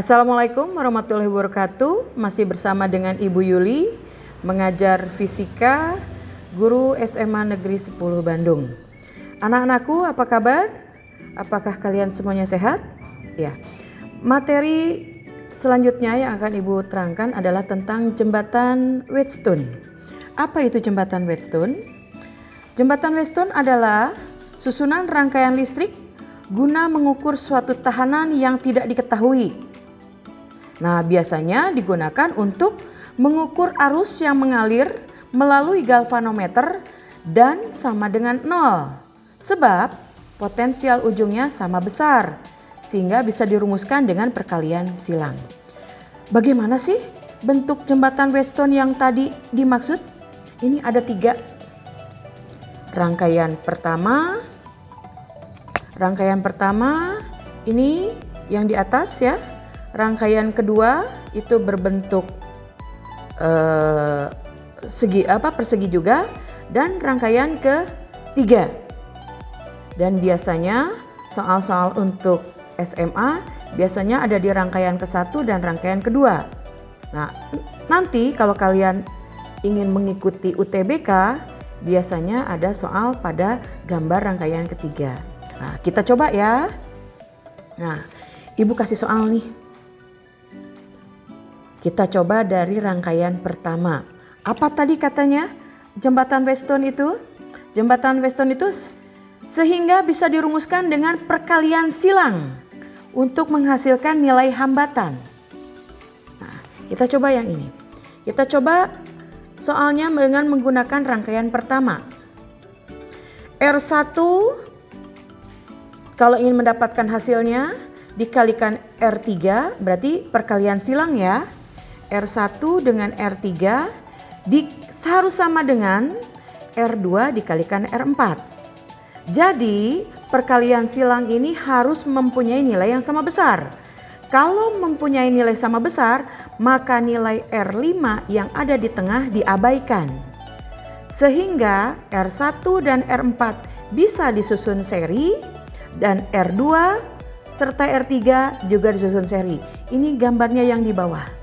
Assalamualaikum warahmatullahi wabarakatuh. Masih bersama dengan Ibu Yuli, mengajar fisika, guru SMA Negeri 10 Bandung. Anak-anakku, apa kabar? Apakah kalian semuanya sehat? Ya. Materi selanjutnya yang akan Ibu terangkan adalah tentang jembatan Wheatstone. Apa itu jembatan Wheatstone? Jembatan Wheatstone adalah susunan rangkaian listrik guna mengukur suatu tahanan yang tidak diketahui. Nah, biasanya digunakan untuk mengukur arus yang mengalir melalui galvanometer dan sama dengan 0. Sebab potensial ujungnya sama besar, sehingga bisa dirumuskan dengan perkalian silang. Bagaimana sih bentuk jembatan Wheatstone yang tadi dimaksud? Ini ada 3. Rangkaian pertama ini yang di atas ya. Rangkaian kedua itu berbentuk persegi juga, dan rangkaian ketiga. Dan biasanya soal-soal untuk SMA biasanya ada di rangkaian ke-1 dan rangkaian kedua. Nah, nanti kalau kalian ingin mengikuti UTBK biasanya ada soal pada gambar rangkaian ketiga. Nah, kita coba ya. Nah, Ibu kasih soal nih. Kita coba dari rangkaian pertama. Apa tadi katanya jembatan Wheatstone itu? Jembatan Wheatstone itu sehingga bisa dirumuskan dengan perkalian silang untuk menghasilkan nilai hambatan. Nah, kita coba yang ini. Kita coba soalnya dengan menggunakan rangkaian pertama. R1 kalau ingin mendapatkan hasilnya dikalikan R3, berarti perkalian silang ya. R1 dengan R3 harus sama dengan R2 dikalikan R4. Jadi perkalian silang ini harus mempunyai nilai yang sama besar. Kalau mempunyai nilai sama besar, maka nilai R5 yang ada di tengah diabaikan. Sehingga R1 dan R4 bisa disusun seri, dan R2 serta R3 juga disusun seri. Ini gambarnya yang di bawah.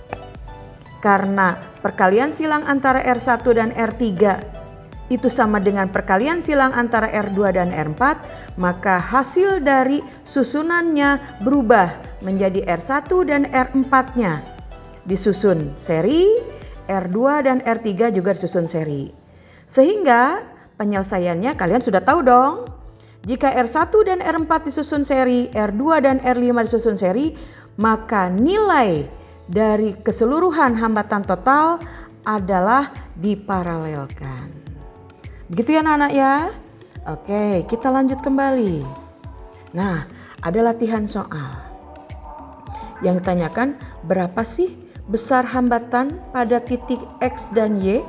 Karena perkalian silang antara R1 dan R3 itu sama dengan perkalian silang antara R2 dan R4, maka hasil dari susunannya berubah menjadi R1 dan R4-nya disusun seri, R2 dan R3 juga disusun seri. Sehingga penyelesaiannya kalian sudah tahu dong. Jika R1 dan R4 disusun seri, R2 dan R5 disusun seri, maka nilai dari keseluruhan hambatan total adalah diparalelkan. Begitu ya anak-anak ya? Oke, kita lanjut kembali. Nah, ada latihan soal. Yang ditanyakan, berapa sih besar hambatan pada titik X dan Y?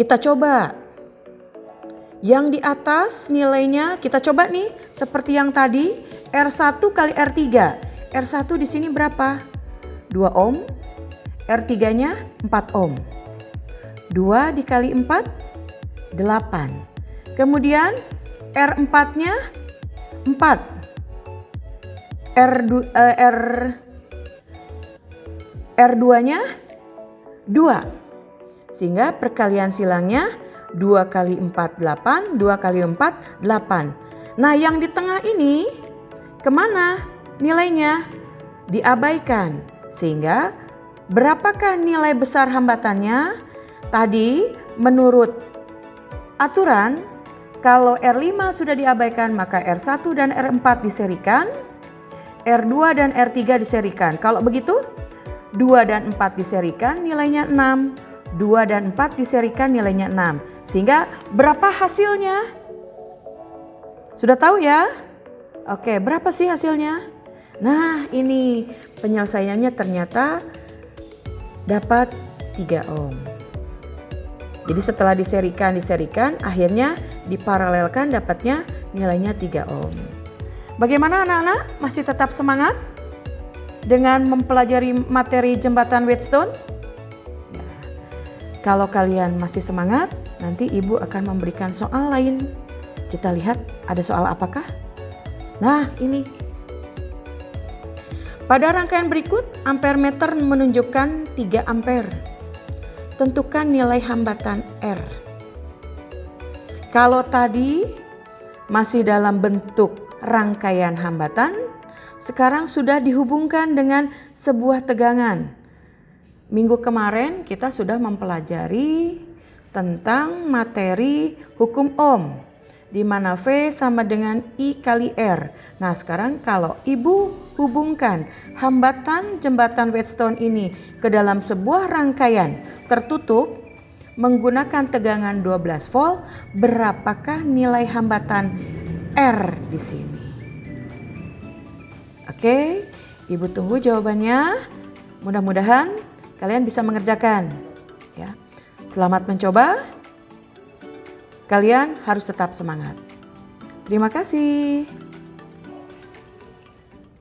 Kita coba. Yang di atas nilainya kita coba nih seperti yang tadi, R1 kali R3. R1 di sini berapa? 2 ohm. R3-nya 4 ohm. 2 dikali 4 8. Kemudian R4-nya 4. R2-nya 2. Sehingga perkalian silangnya 2 kali 4 8, 2 kali 4 8. Nah, yang di tengah ini kemana nilainya? Diabaikan. Sehingga berapakah nilai besar hambatannya? Tadi menurut aturan kalau R5 sudah diabaikan maka R1 dan R4 diserikan, R2 dan R3 diserikan. Kalau begitu 2 dan 4 diserikan nilainya 6. 2 dan 4 diserikan nilainya 6. Sehingga berapa hasilnya? Sudah tahu ya? Oke, berapa sih hasilnya? Nah, ini penyelesaiannya ternyata dapat 3 ohm. Jadi setelah diserikan, akhirnya diparalelkan dapatnya nilainya 3 ohm. Bagaimana anak-anak? Masih tetap semangat dengan mempelajari materi jembatan Wheatstone? Ya. Kalau kalian masih semangat, nanti Ibu akan memberikan soal lain. Kita lihat ada soal apakah? Nah, ini. Pada rangkaian berikut, ampere meter menunjukkan 3 ampere. Tentukan nilai hambatan R. Kalau tadi masih dalam bentuk rangkaian hambatan, sekarang sudah dihubungkan dengan sebuah tegangan. Minggu kemarin kita sudah mempelajari tentang materi hukum Ohm, di mana V sama dengan I kali R. Nah, sekarang kalau Ibu hubungkan hambatan jembatan Whetstone ini ke dalam sebuah rangkaian tertutup menggunakan tegangan 12 volt, berapakah nilai hambatan R di sini? Oke, Ibu tunggu jawabannya. Mudah-mudahan kalian bisa mengerjakan. Ya. Selamat mencoba. Kalian harus tetap semangat. Terima kasih.